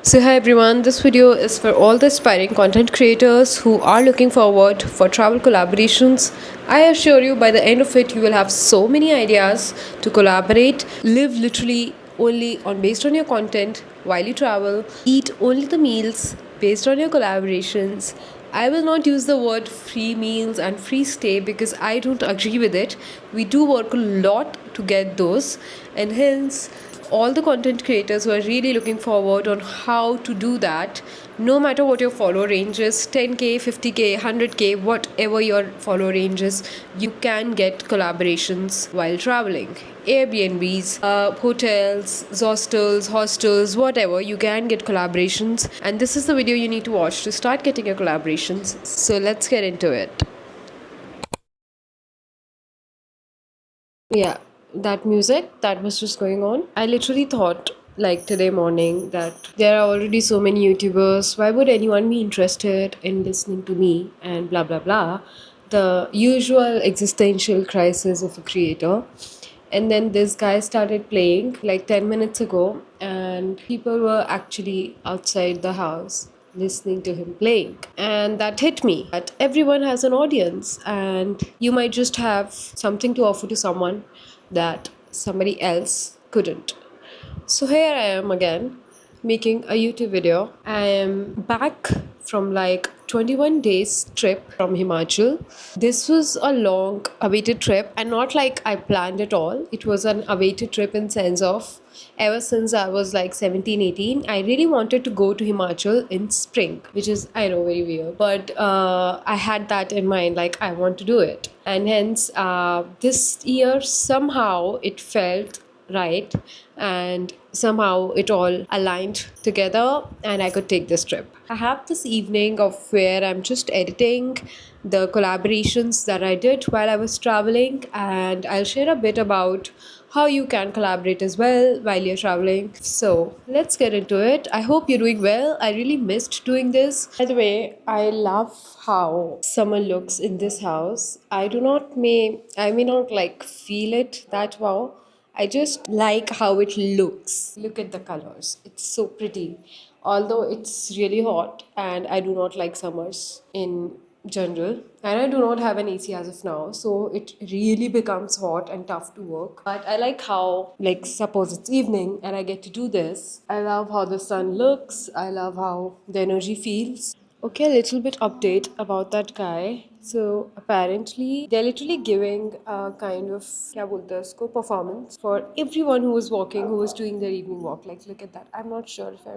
So hi everyone, this video is for all the aspiring content creators who are looking forward for travel collaborations. I assure you by the end of it you will have so many ideas to collaborate, live literally only on based on your content while you travel, eat only the meals based on your collaborations. I will not use the word free meals and free stay because I don't agree with it. We do work a lot to get those, and hence all the content creators who are really looking forward on how to do that, no matter what your follow range is, 10k, 50k, 100k, whatever your follow range is, you can get collaborations while traveling. Airbnbs, hotels, hostels, whatever, you can get collaborations, and this is the video you need to watch to start getting your collaborations. So let's get into it. Yeah, that music that was just going on. I literally thought, like today morning, that there are already so many YouTubers. Why would anyone be interested in listening to me and blah blah blah? The usual existential crisis of a creator. And then this guy started playing like 10 minutes ago, and people were actually outside the house listening to him playing. And that hit me that everyone has an audience, and you might just have something to offer to someone that somebody else couldn't. So here I am again making a YouTube video. I am back from like 21 days trip from Himachal. This was a long awaited trip, and not like I planned it all. It was an awaited trip in sense of ever since I was like 17, 18, I really wanted to go to Himachal in spring, which is, I know, very weird, but I had that in mind, like I want to do it. And hence this year somehow it felt right, and somehow it all aligned together and I could take this trip. I have this evening of where I'm just editing the collaborations that I did while I was traveling, and I'll share a bit about how you can collaborate as well while you're traveling. So let's get into it. I hope you're doing well. I really missed doing this. By the way, I love how summer looks in this house. I may not like feel it that wow. I just like how it looks. Look at the colors. It's so pretty. Although it's really hot and I do not like summers in general. And I do not have an AC as of now, so it really becomes hot and tough to work. But I like how, like, suppose it's evening and I get to do this. I love how the sun looks. I love how the energy feels. Okay, a little bit update about that guy. So apparently they're literally giving a kind of क्या बोलते हैं उसको performance for everyone who was walking, who was doing their evening walk. Like look at that. I'm not sure if I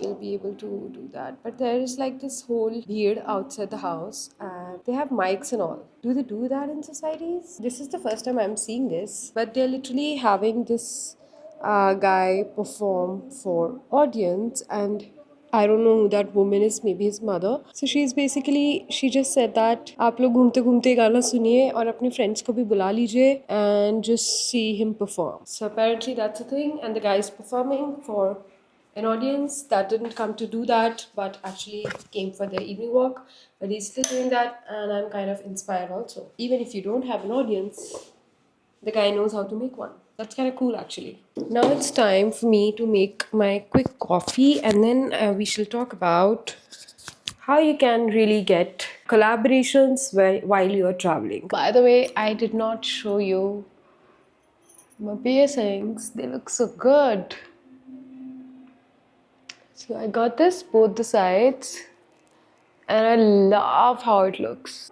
will be able to do that, but there is like this whole beard outside the house, and they have mics and all. Do they do that in societies? This is the first time I'm seeing this, but they're literally having this guy perform for audience, and I don't know who that woman is, maybe his mother. So she just said that आप लोग घूमते घूमते गाना सुनिए और अपने friends को भी बुला लीजिए and just see him perform. So apparently that's a thing, and the guy is performing for an audience that didn't come to do that but actually came for their evening walk. But he's still doing that, and I'm kind of inspired also. Even if you don't have an audience, the guy knows how to make one. That's kind of cool, actually. Now it's time for me to make my quick coffee, and then we shall talk about how you can really get collaborations while you're traveling. By the way, I did not show you my piercings. They look so good. So I got this both the sides, and I love how it looks.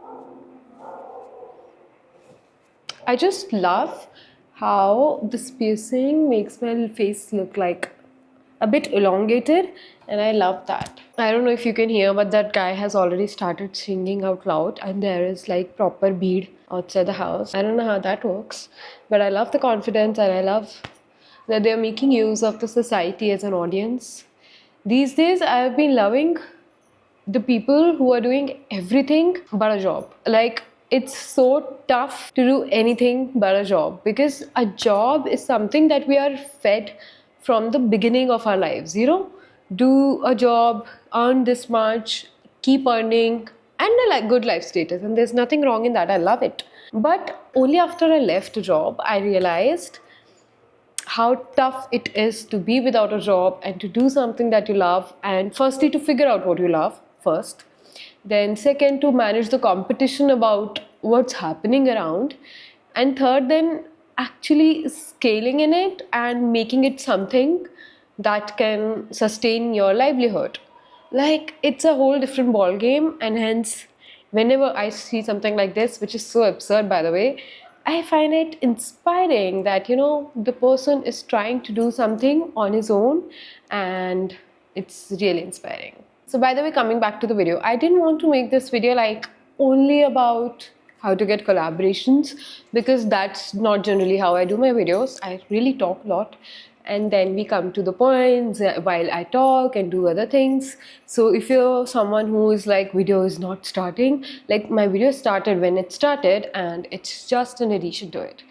I just love how this piercing makes my face look like a bit elongated, and I love that. I don't know if you can hear, but that guy has already started singing out loud, and there is like proper bead outside the house. I don't know how that works, but I love the confidence, and I love that they're making use of the society as an audience. These days, I've been loving the people who are doing everything but a job. Like, it's so tough to do anything but a job, because a job is something that we are fed from the beginning of our lives. Do a job, earn this much, keep earning, and a good life status. And there's nothing wrong in that. I love it. But only after I left a job, I realized how tough it is to be without a job and to do something that you love, and firstly to figure out what you love first, then second to manage the competition about what's happening around, and third then actually scaling in it and making it something that can sustain your livelihood. Like, it's a whole different ball game, and hence whenever I see something like this, which is so absurd by the way, I find it inspiring that, the person is trying to do something on his own, and it's really inspiring. So, by the way, coming back to the video, I didn't want to make this video like only about how to get collaborations, because that's not generally how I do my videos. I really talk a lot, and then we come to the points while I talk and do other things. So if you're someone who is like, video is not starting, like, my video started when it started and it's just an addition to it.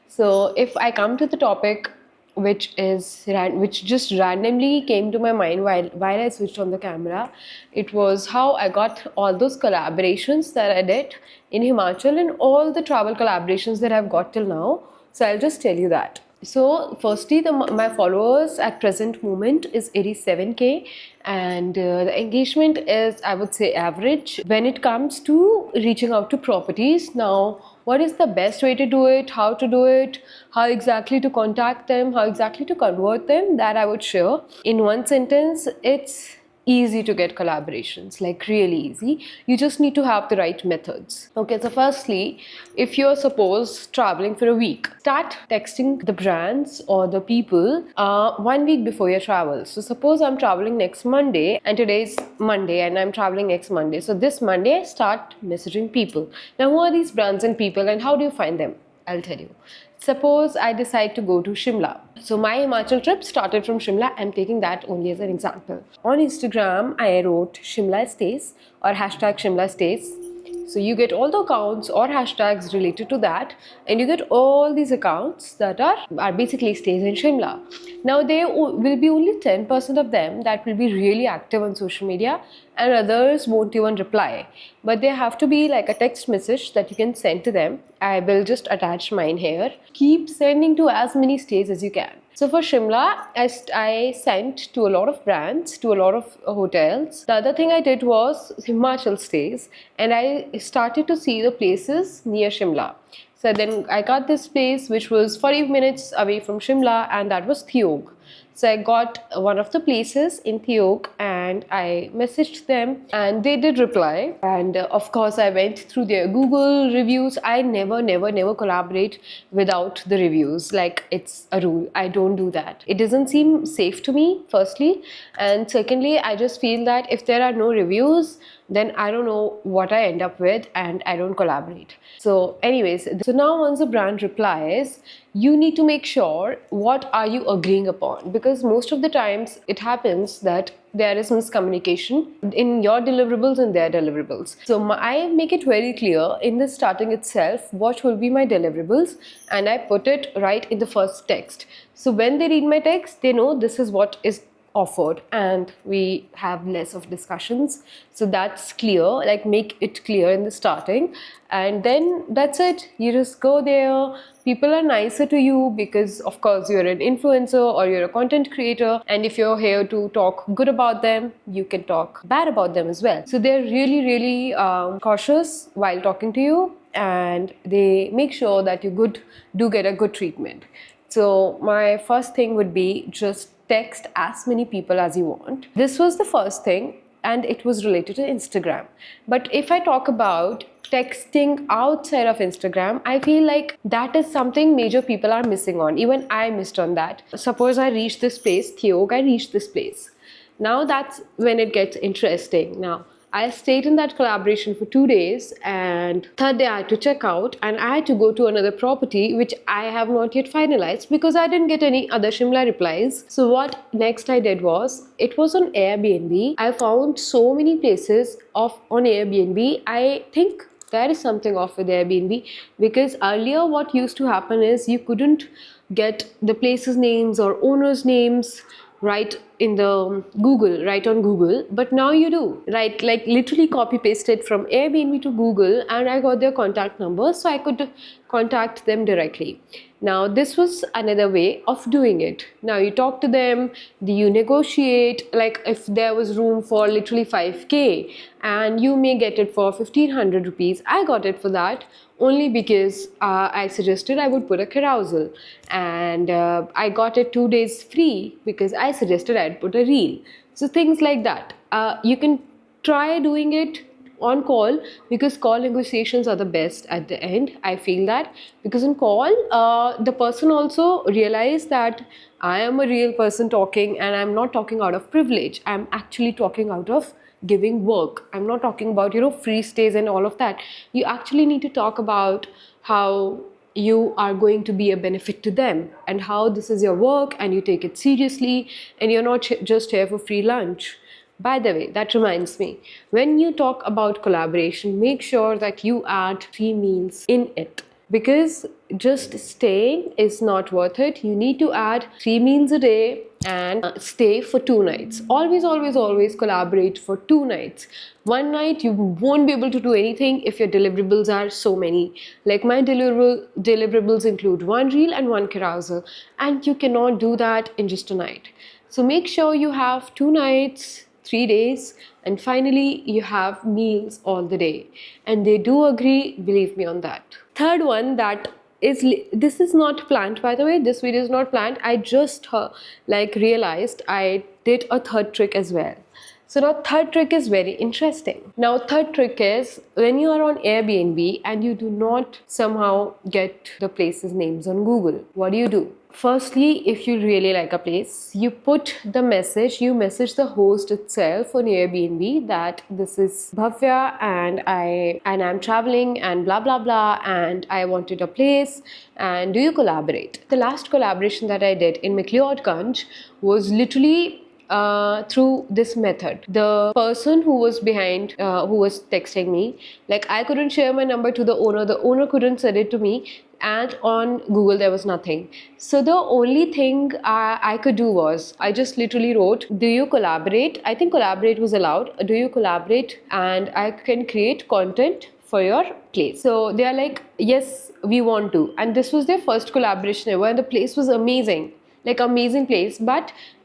So if I come to the topic which just randomly came to my mind while I switched on the camera, it was how I got all those collaborations that I did in Himachal and all the travel collaborations that I've got till now. So I'll just tell you that. So firstly, my followers at present moment is 87k, and the engagement is, I would say, average when it comes to reaching out to properties. Now, what is the best way to do it, how to do it, how exactly to contact them, how exactly to convert them, that I would share. In one sentence, it's easy to get collaborations, like really easy. You just need to have the right methods. Okay, so firstly, if you're suppose traveling for a week, start texting the brands or the people 1 week before your travel. So suppose I'm traveling next Monday and today's Monday and I'm traveling next Monday. So this Monday I start messaging people. Now, who are these brands and people and how do you find them? I'll tell you. Suppose I decide to go to Shimla. So my Himachal trip started from Shimla. I'm taking that only as an example. On Instagram, I wrote Shimla Stays or hashtag Shimla Stays. So you get all the accounts or hashtags related to that, and you get all these accounts that are basically stays in Shimla. Now there will be only 10% of them that will be really active on social media, and others won't even reply. But they have to be like a text message that you can send to them. I will just attach mine here. Keep sending to as many stays as you can. So for Shimla, I sent to a lot of brands, to a lot of hotels. The other thing I did was Himachal Stays, and I started to see the places near Shimla. So then I got this place which was 40 minutes away from Shimla, and that was Theog. So I got one of the places in Theog and I messaged them and they did reply. And of course I went through their Google reviews. I never collaborate without the reviews. Like, it's a rule. I don't do that. It doesn't seem safe to me, firstly. And secondly, I just feel that if there are no reviews, then I don't know what I end up with and I don't collaborate. So anyways, so now once a brand replies, you need to make sure what are you agreeing upon, because most of the times it happens that there is miscommunication in your deliverables and their deliverables. So I make it very clear in the starting itself what will be my deliverables, and I put it right in the first text. So when they read my text, they know this is what is offered, and we have less of discussions. So that's clear, like make it clear in the starting, and then that's it. You just go there. People are nicer to you because of course you're an influencer or you're a content creator, and if you're here to talk good about them, you can talk bad about them as well. So they're really cautious while talking to you, and they make sure that you do get a good treatment. So my first thing would be just text as many people as you want. This was the first thing, and it was related to Instagram. But if I talk about texting outside of Instagram, I feel like that is something major people are missing on. Even I missed on that. Suppose I reach this place, Theog, I reached this place. Now that's when it gets interesting. Now, I stayed in that collaboration for 2 days, and third day I had to check out and I had to go to another property which I have not yet finalized because I didn't get any other Shimla replies. So what next I did was, it was on Airbnb. I found so many places on Airbnb. I think there is something off with Airbnb, because earlier what used to happen is you couldn't get the places names or owners names right in the Google, right on Google, but now you do, right? Like literally copy pasted from Airbnb to Google, and I got their contact number so I could contact them directly. Now, this was another way of doing it. Now, you talk to them, you negotiate, like if there was room for literally 5K and you may get it for 1500 rupees. I got it for that only because I suggested I would put a carousel, and I got it 2 days free because I suggested I'd put a reel. So, things like that. You can try doing it on call, because call negotiations are the best at the end. I feel that because on call the person also realized that I am a real person talking, and I'm not talking out of privilege. I'm actually talking out of giving work. I'm not talking about free stays and all of that. You actually need to talk about how you are going to be a benefit to them, and how this is your work and you take it seriously, and you're not just here for free lunch. By the way, that reminds me, when you talk about collaboration, make sure that you add 3 meals in it, because just staying is not worth it. You need to add 3 meals a day and stay for 2 nights. Always, always, always collaborate for 2 nights. One night you won't be able to do anything if your deliverables are so many. Like my deliverables include 1 reel and 1 carousel, and you cannot do that in just a night. So make sure you have 2 nights, 3 days, and finally you have meals all the day. And they do agree, believe me on that. Third one, that is, this is not planned, by the way. This video is not planned. I just realized I did a third trick as well. So now third trick is very interesting. Now third trick is, when you are on Airbnb and you do not somehow get the places names on Google, what do? Firstly, if you really like a place, you message the host itself on Airbnb that this is Bhavya and I'm traveling and blah blah blah, and I wanted a place, and do you collaborate? The last collaboration that I did in McLeodganj was literally through this method. The person who was behind, who was texting me, like I couldn't share my number to the owner couldn't send it to me, and on Google there was nothing. So the only thing I could do was, I just literally wrote, do you collaborate? I think collaborate was allowed. Do you collaborate and I can create content for your place? So they are like, yes, we want to. And this was their first collaboration ever, and the place was amazing. Like amazing place,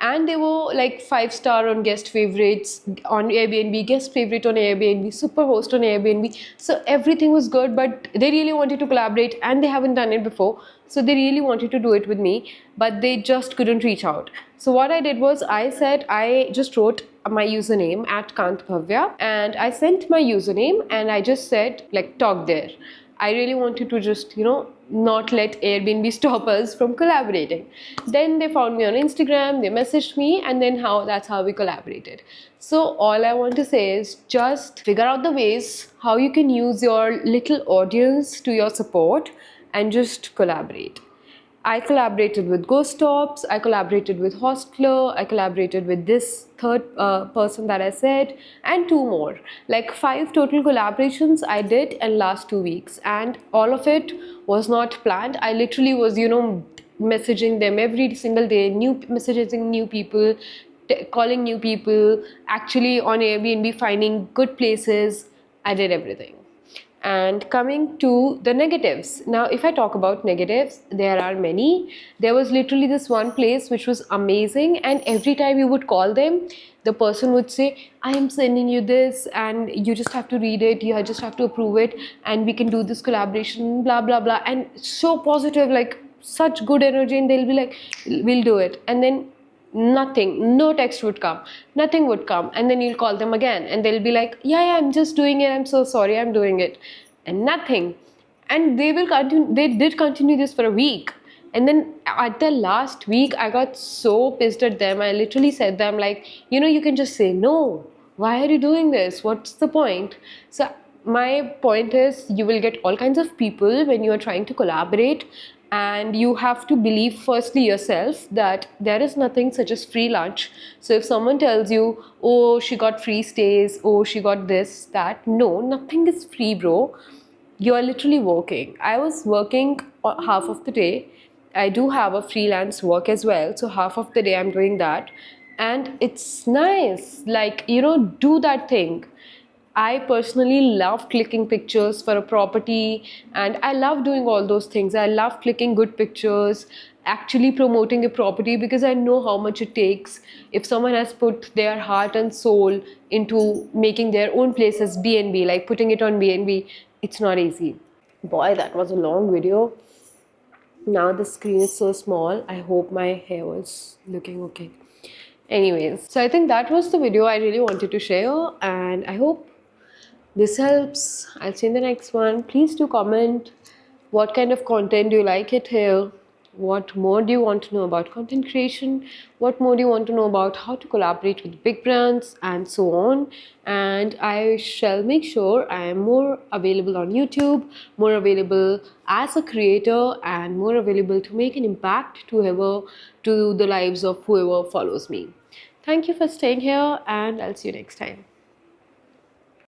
and they were like 5-star on guest favorites on Airbnb, guest favorite on Airbnb, super host on Airbnb. So everything was good, but they really wanted to collaborate and they haven't done it before. So they really wanted to do it with me, but they just couldn't reach out. So what I did was, I just wrote my username at Kant Bhavya, and I sent my username and I just said like, talk there. I really wanted to just, not let Airbnb stop us from collaborating. Then they found me on Instagram, they messaged me, and then that's how we collaborated. So all I want to say is, just figure out the ways how you can use your little audience to your support and just collaborate. I collaborated with Ghost Tops, I collaborated with Hostler, I collaborated with this third person that I said, and 2 more. Like 5 total collaborations I did in last 2 weeks, and all of it was not planned. I literally was, messaging them every single day, messaging new people, calling new people, actually on Airbnb finding good places. I did everything. And coming to the negatives. Now, if I talk about negatives, there are many. There was literally this one place which was amazing, and every time you would call them, the person would say, I am sending you this and you just have to read it, you just have to approve it, and we can do this collaboration, blah blah blah. And so positive, like such good energy, and they'll be like, we'll do it. And then nothing, no text would come, nothing would come, and then you'll call them again and they'll be like, yeah, I'm just doing it, I'm so sorry, I'm doing it, and nothing. And they did continue this for a week, and then at the last week I got so pissed at them. I literally said them like, you can just say no, why are you doing this, what's the point? So my point is, you will get all kinds of people when you are trying to collaborate, and you have to believe firstly yourself that there is nothing such as free lunch. So if someone tells you, oh, she got free stays, oh, she got this, that, no, nothing is free, bro. You are literally working. I was working half of the day. I do have a freelance work as well, so half of the day I'm doing that, and it's nice. Like, do that thing. I personally love clicking pictures for a property, and I love doing all those things. I love clicking good pictures, actually promoting a property, because I know how much it takes. If someone has put their heart and soul into making their own place as BNB, like putting it on BNB, it's not easy. Boy, that was a long video. Now the screen is so small. I hope my hair was looking okay. Anyways, so I think that was the video I really wanted to share, and I hope this helps. I'll see you in the next one. Please do comment what kind of content do you like it here. What more do you want to know about content creation? What more do you want to know about how to collaborate with big brands and so on? And I shall make sure I am more available on YouTube, more available as a creator, and more available to make an impact to the lives of whoever follows me. Thank you for staying here, and I'll see you next time.